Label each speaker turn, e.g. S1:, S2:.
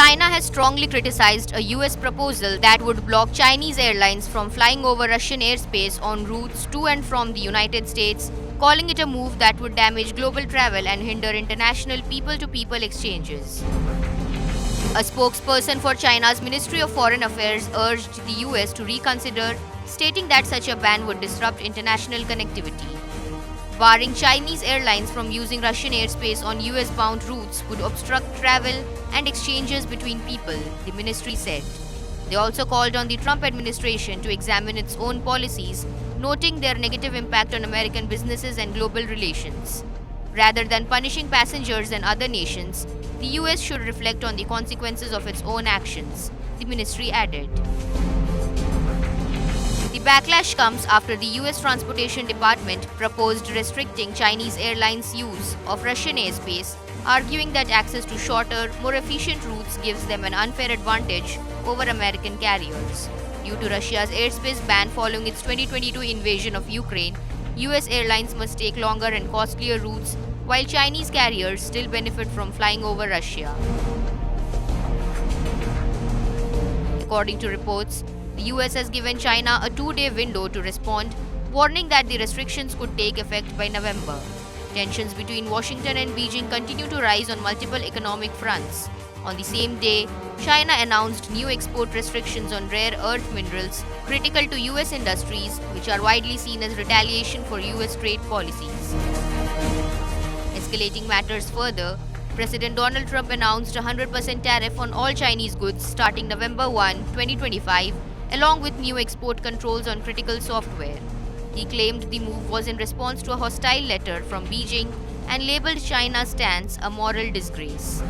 S1: China has strongly criticized a US proposal that would block Chinese airlines from flying over Russian airspace on routes to and from the United States, calling it a move that would damage global travel and hinder international people to people exchanges. A spokesperson for China's Ministry of Foreign Affairs urged the US to reconsider, stating that such a ban would disrupt international connectivity. Barring Chinese airlines from using Russian airspace on US bound routes would obstruct travel and exchanges between people, the ministry said. They also called on the Trump administration to examine its own policies, noting their negative impact on American businesses and global relations. Rather than punishing passengers and other nations, the US should reflect on the consequences of its own actions, the ministry added. The backlash comes after the US Transportation Department proposed restricting Chinese airlines' use of Russian airspace, arguing that access to shorter, more efficient routes gives them an unfair advantage over American carriers. Due to Russia's airspace ban following its 2022 invasion of Ukraine, US airlines must take longer and costlier routes, while Chinese carriers still benefit from flying over Russia. According to reports, the US has given China a 2-day window to respond, warning that the restrictions could take effect by November. Tensions between Washington and Beijing continue to rise on multiple economic fronts. On the same day, China announced new export restrictions on rare earth minerals critical to US industries, which are widely seen as retaliation for US trade policies. Escalating matters further, President Donald Trump announced a 100% tariff on all Chinese goods starting November 1, 2025, along with new export controls on critical software. He claimed the move was in response to a hostile letter from Beijing and labeled China's stance a moral disgrace.